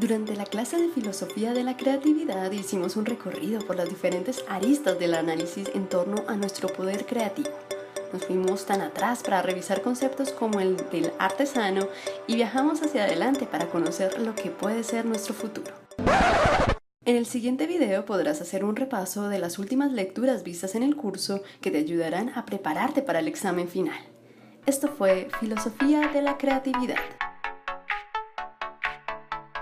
Durante la clase de filosofía de la creatividad hicimos un recorrido por las diferentes aristas del análisis en torno a nuestro poder creativo. Nos fuimos tan atrás para revisar conceptos como el del artesano y viajamos hacia adelante para conocer lo que puede ser nuestro futuro. En el siguiente video podrás hacer un repaso de las últimas lecturas vistas en el curso que te ayudarán a prepararte para el examen final. Esto fue Filosofía de la Creatividad.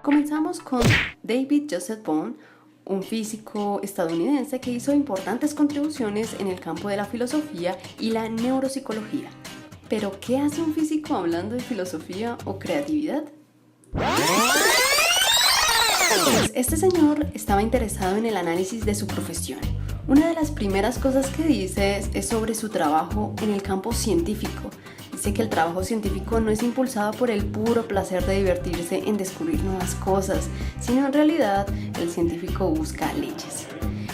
Comenzamos con David Joseph Bohm, un físico estadounidense que hizo importantes contribuciones en el campo de la filosofía y la neuropsicología. ¿Pero qué hace un físico hablando de filosofía o creatividad? Pues este señor estaba interesado en el análisis de su profesión. Una de las primeras cosas que dice es sobre su trabajo en el campo científico. Dice que el trabajo científico no es impulsado por el puro placer de divertirse en descubrir nuevas cosas, sino en realidad el científico busca leyes.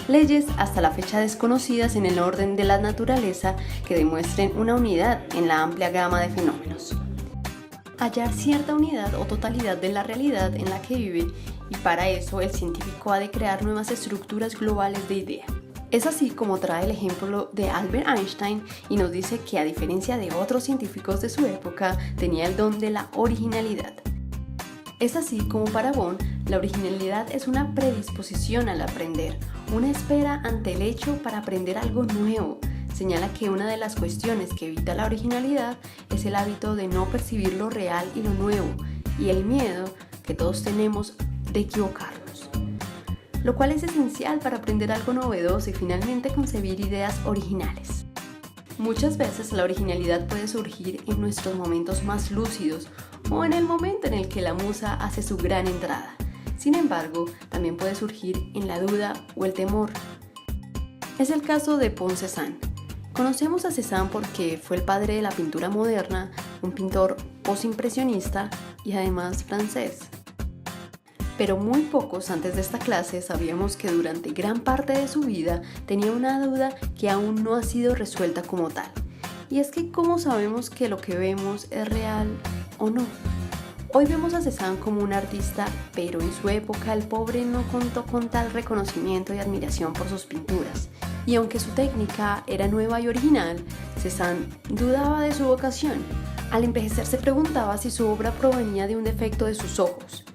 Leyes hasta la fecha desconocidas en el orden de la naturaleza que demuestren una unidad en la amplia gama de fenómenos. Hallar cierta unidad o totalidad de la realidad en la que vive, y para eso el científico ha de crear nuevas estructuras globales de idea. Es así como trae el ejemplo de Albert Einstein y nos dice que a diferencia de otros científicos de su época, tenía el don de la originalidad. Es así como para Bohm, la originalidad es una predisposición al aprender, una espera ante el hecho para aprender algo nuevo. Señala que una de las cuestiones que evita la originalidad es el hábito de no percibir lo real y lo nuevo, y el miedo que todos tenemos de equivocarnos, lo cual es esencial para aprender algo novedoso y finalmente concebir ideas originales. Muchas veces la originalidad puede surgir en nuestros momentos más lúcidos o en el momento en el que la musa hace su gran entrada. Sin embargo, también puede surgir en la duda o el temor. Es el caso de Paul Cézanne. Conocemos a Cézanne porque fue el padre de la pintura moderna, un pintor postimpresionista y además francés. Pero muy pocos antes de esta clase sabíamos que durante gran parte de su vida tenía una duda que aún no ha sido resuelta como tal. Y es que ¿cómo sabemos que lo que vemos es real o no? Hoy vemos a Cézanne como un artista, pero en su época el pobre no contó con tal reconocimiento y admiración por sus pinturas. Y aunque su técnica era nueva y original, Cézanne dudaba de su vocación. Al envejecer se preguntaba si su obra provenía de un defecto de sus ojos.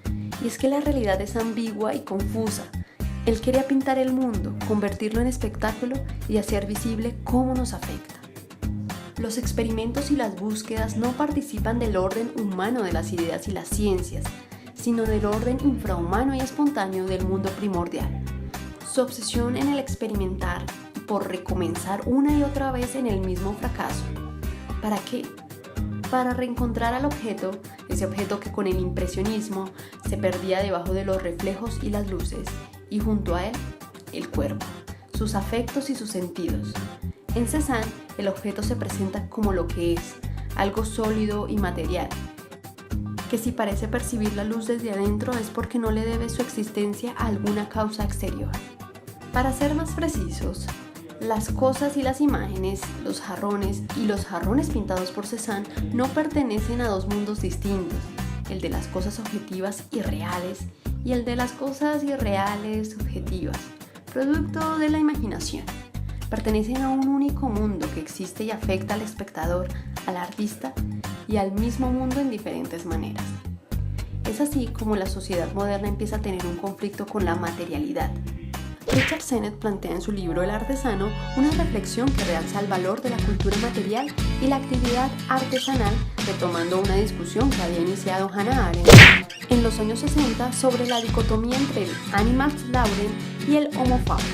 Y es que la realidad es ambigua y confusa. Él quería pintar el mundo, convertirlo en espectáculo y hacer visible cómo nos afecta. Los experimentos y las búsquedas no participan del orden humano de las ideas y las ciencias, sino del orden infrahumano y espontáneo del mundo primordial. Su obsesión en el experimentar y por recomenzar una y otra vez en el mismo fracaso. ¿Para qué? Para reencontrar al objeto, ese objeto que con el impresionismo se perdía debajo de los reflejos y las luces, y junto a él, el cuerpo, sus afectos y sus sentidos. En Cézanne, el objeto se presenta como lo que es, algo sólido y material, que si parece percibir la luz desde adentro es porque no le debe su existencia a alguna causa exterior. Para ser más precisos, las cosas y las imágenes, los jarrones y los jarrones pintados por Cézanne no pertenecen a dos mundos distintos, el de las cosas objetivas y reales y el de las cosas irreales subjetivas, producto de la imaginación. Pertenecen a un único mundo que existe y afecta al espectador, al artista y al mismo mundo en diferentes maneras. Es así como la sociedad moderna empieza a tener un conflicto con la materialidad. Richard Sennett plantea en su libro El artesano una reflexión que realza el valor de la cultura material y la actividad artesanal, retomando una discusión que había iniciado Hannah Arendt en los años 60 sobre la dicotomía entre el Animals-Lauren y el Homo faber.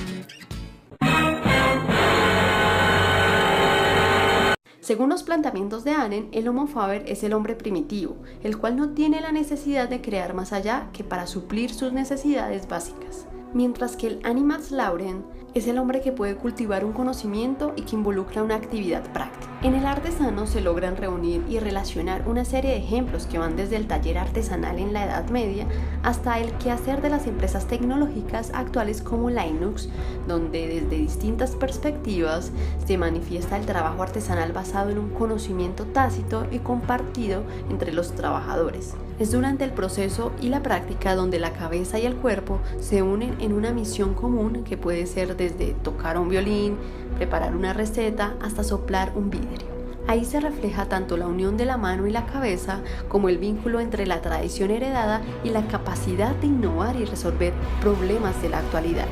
Según los planteamientos de Arendt, el Homo faber es el hombre primitivo, el cual no tiene la necesidad de crear más allá que para suplir sus necesidades básicas. Mientras que el Animals-Lauren es el hombre que puede cultivar un conocimiento y que involucra una actividad práctica. En el artesano se logran reunir y relacionar una serie de ejemplos que van desde el taller artesanal en la Edad Media hasta el quehacer de las empresas tecnológicas actuales como Linux, donde desde distintas perspectivas se manifiesta el trabajo artesanal basado en un conocimiento tácito y compartido entre los trabajadores. Es durante el proceso y la práctica donde la cabeza y el cuerpo se unen en una misión común que puede ser desde tocar un violín, preparar una receta, hasta soplar un vidrio. Ahí se refleja tanto la unión de la mano y la cabeza como el vínculo entre la tradición heredada y la capacidad de innovar y resolver problemas de la actualidad.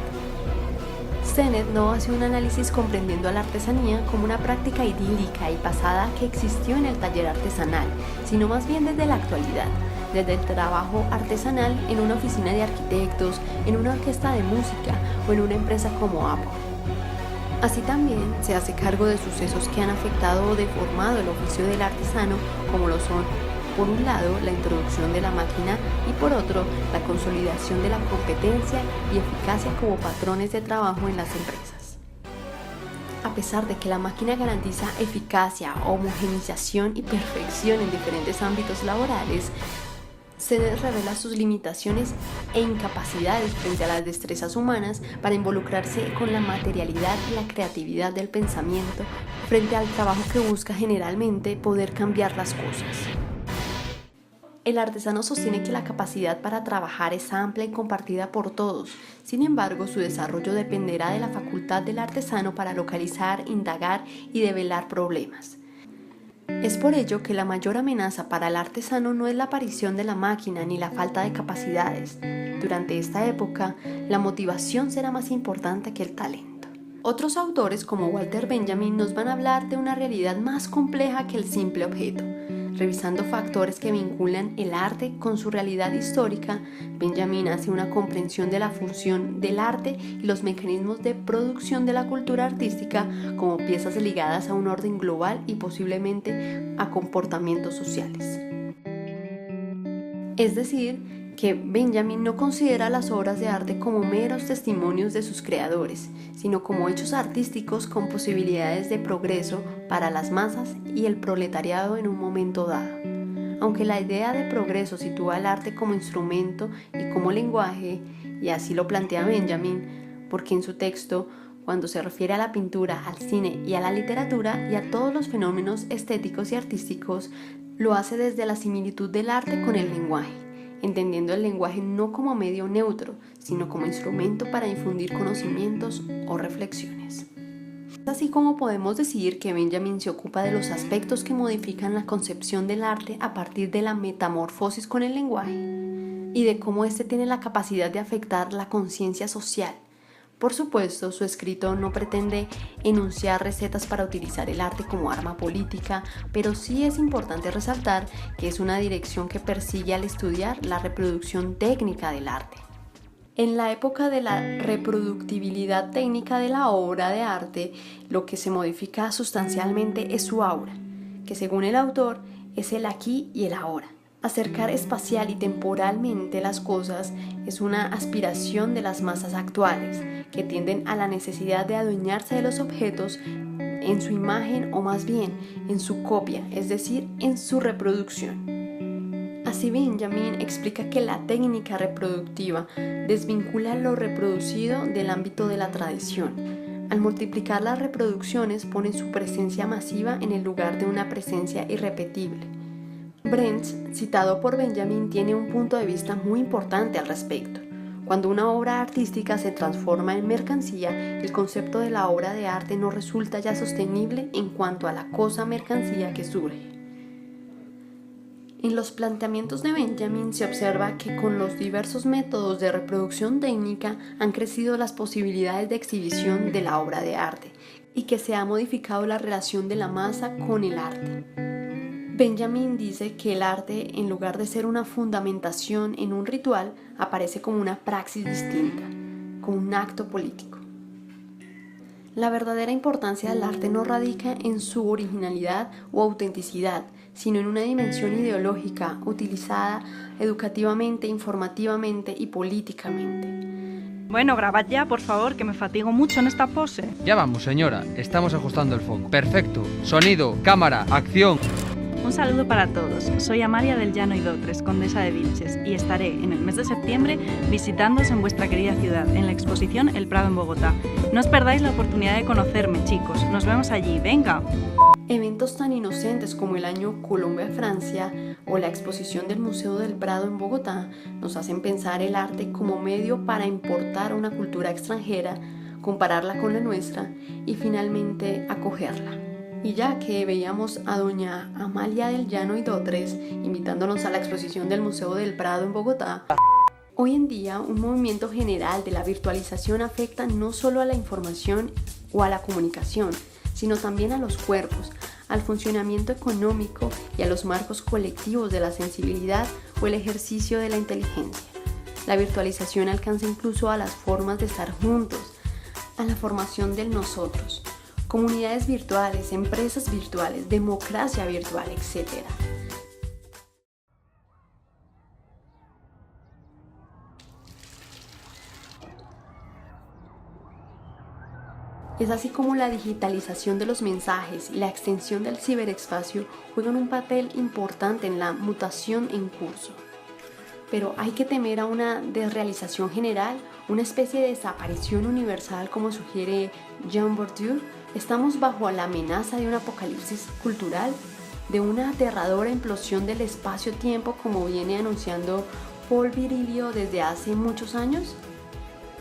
Sennett no hace un análisis comprendiendo a la artesanía como una práctica idílica y pasada que existió en el taller artesanal, sino más bien desde la actualidad, desde el trabajo artesanal en una oficina de arquitectos, en una orquesta de música o en una empresa como Apple. Así también se hace cargo de sucesos que han afectado o deformado el oficio del artesano, como lo son, por un lado, la introducción de la máquina y por otro, la consolidación de la competencia y eficacia como patrones de trabajo en las empresas. A pesar de que la máquina garantiza eficacia, homogenización y perfección en diferentes ámbitos laborales, Sennett revela sus limitaciones e incapacidades frente a las destrezas humanas para involucrarse con la materialidad y la creatividad del pensamiento frente al trabajo que busca generalmente poder cambiar las cosas. El artesano sostiene que la capacidad para trabajar es amplia y compartida por todos. Sin embargo, su desarrollo dependerá de la facultad del artesano para localizar, indagar y develar problemas. Es por ello que la mayor amenaza para el artesano no es la aparición de la máquina ni la falta de capacidades. Durante esta época, la motivación será más importante que el talento. Otros autores como Walter Benjamin nos van a hablar de una realidad más compleja que el simple objeto. Revisando factores que vinculan el arte con su realidad histórica, Benjamin hace una comprensión de la función del arte y los mecanismos de producción de la cultura artística como piezas ligadas a un orden global y posiblemente a comportamientos sociales. Es decir, que Benjamin no considera las obras de arte como meros testimonios de sus creadores, sino como hechos artísticos con posibilidades de progreso para las masas y el proletariado en un momento dado. Aunque la idea de progreso sitúa el arte como instrumento y como lenguaje, y así lo plantea Benjamin, porque en su texto, cuando se refiere a la pintura, al cine y a la literatura y a todos los fenómenos estéticos y artísticos, lo hace desde la similitud del arte con el lenguaje, entendiendo el lenguaje no como medio neutro, sino como instrumento para infundir conocimientos o reflexiones. Es así como podemos decir que Benjamin se ocupa de los aspectos que modifican la concepción del arte a partir de la metamorfosis con el lenguaje y de cómo éste tiene la capacidad de afectar la conciencia social. Por supuesto, su escrito no pretende enunciar recetas para utilizar el arte como arma política, pero sí es importante resaltar que es una dirección que persigue al estudiar la reproducción técnica del arte. En la época de la reproductibilidad técnica de la obra de arte, lo que se modifica sustancialmente es su aura, que según el autor es el aquí y el ahora. Acercar espacial y temporalmente las cosas es una aspiración de las masas actuales, que tienden a la necesidad de adueñarse de los objetos en su imagen o más bien en su copia, es decir, en su reproducción. Así Benjamin explica que la técnica reproductiva desvincula lo reproducido del ámbito de la tradición. Al multiplicar las reproducciones pone su presencia masiva en el lugar de una presencia irrepetible. Brents, citado por Benjamin, tiene un punto de vista muy importante al respecto. Cuando una obra artística se transforma en mercancía, el concepto de la obra de arte no resulta ya sostenible en cuanto a la cosa mercancía que surge. En los planteamientos de Benjamin se observa que con los diversos métodos de reproducción técnica han crecido las posibilidades de exhibición de la obra de arte y que se ha modificado la relación de la masa con el arte. Benjamin dice que el arte, en lugar de ser una fundamentación en un ritual, aparece como una praxis distinta, como un acto político. La verdadera importancia del arte no radica en su originalidad o autenticidad, sino en una dimensión ideológica utilizada educativamente, informativamente y políticamente. Bueno, grabad ya, por favor, que me fatigo mucho en esta pose. Ya vamos, señora. Estamos ajustando el foco. Perfecto. Sonido, cámara, acción. Un saludo para todos. Soy Amalia del Llano y Dotres, condesa de Vilches, y estaré en el mes de septiembre visitándoos en vuestra querida ciudad, en la exposición El Prado en Bogotá. No os perdáis la oportunidad de conocerme, chicos. Nos vemos allí. ¡Venga! Eventos tan inocentes como el Año Colombia-Francia o la exposición del Museo del Prado en Bogotá nos hacen pensar el arte como medio para importar una cultura extranjera, compararla con la nuestra y finalmente acogerla. Y ya que veíamos a doña Amalia del Llano y Dotres invitándonos a la exposición del Museo del Prado en Bogotá, hoy en día un movimiento general de la virtualización afecta no solo a la información o a la comunicación, sino también a los cuerpos, al funcionamiento económico y a los marcos colectivos de la sensibilidad o el ejercicio de la inteligencia. La virtualización alcanza incluso a las formas de estar juntos, a la formación del nosotros, comunidades virtuales, empresas virtuales, democracia virtual, etc. Es así como la digitalización de los mensajes y la extensión del ciberespacio juegan un papel importante en la mutación en curso. Pero hay que temer a una desrealización general, una especie de desaparición universal como sugiere Jean Bourdieu. Estamos bajo la amenaza de un apocalipsis cultural, de una aterradora implosión del espacio-tiempo como viene anunciando Paul Virilio desde hace muchos años.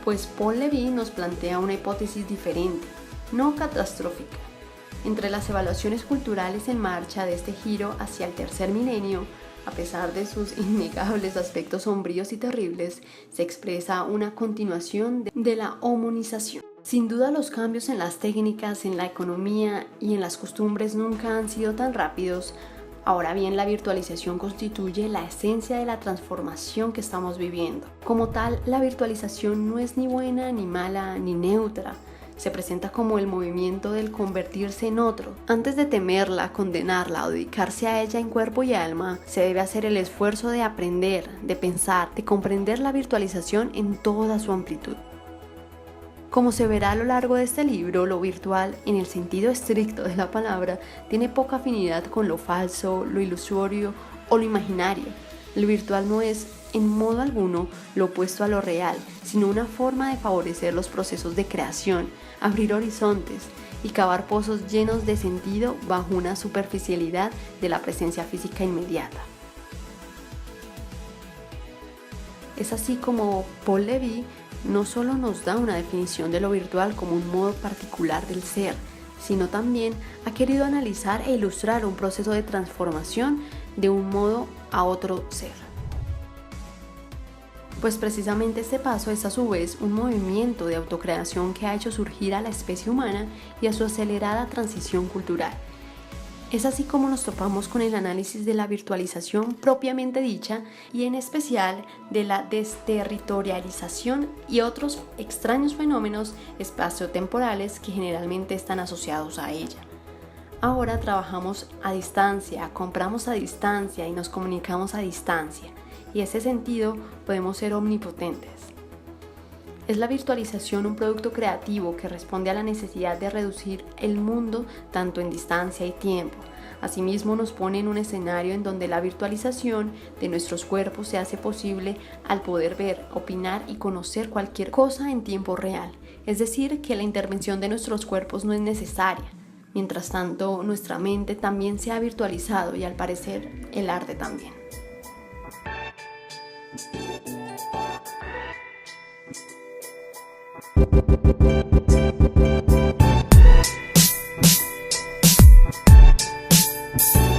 Pues Paul Levy nos plantea una hipótesis diferente, no catastrófica. Entre las evaluaciones culturales en marcha de este giro hacia el tercer milenio, a pesar de sus innegables aspectos sombríos y terribles, se expresa una continuación de la homonización. Sin duda los cambios en las técnicas, en la economía y en las costumbres nunca han sido tan rápidos. Ahora bien, la virtualización constituye la esencia de la transformación que estamos viviendo. Como tal, la virtualización no es ni buena, ni mala, ni neutra. Se presenta como el movimiento del convertirse en otro. Antes de temerla, condenarla o dedicarse a ella en cuerpo y alma, se debe hacer el esfuerzo de aprender, de pensar, de comprender la virtualización en toda su amplitud. Como se verá a lo largo de este libro, lo virtual, en el sentido estricto de la palabra, tiene poca afinidad con lo falso, lo ilusorio o lo imaginario. Lo virtual no es, en modo alguno, lo opuesto a lo real, sino una forma de favorecer los procesos de creación, abrir horizontes y cavar pozos llenos de sentido bajo una superficialidad de la presencia física inmediata. Es así como Paul Levy no solo nos da una definición de lo virtual como un modo particular del ser, sino también ha querido analizar e ilustrar un proceso de transformación de un modo a otro ser. Pues precisamente este paso es a su vez un movimiento de autocreación que ha hecho surgir a la especie humana y a su acelerada transición cultural. Es así como nos topamos con el análisis de la virtualización propiamente dicha y en especial de la desterritorialización y otros extraños fenómenos espaciotemporales que generalmente están asociados a ella. Ahora trabajamos a distancia, compramos a distancia y nos comunicamos a distancia, y en ese sentido podemos ser omnipotentes. Es la virtualización un producto creativo que responde a la necesidad de reducir el mundo tanto en distancia y tiempo. Asimismo nos pone en un escenario en donde la virtualización de nuestros cuerpos se hace posible al poder ver, opinar y conocer cualquier cosa en tiempo real. Es decir, que la intervención de nuestros cuerpos no es necesaria. Mientras tanto, nuestra mente también se ha virtualizado y al parecer el arte también.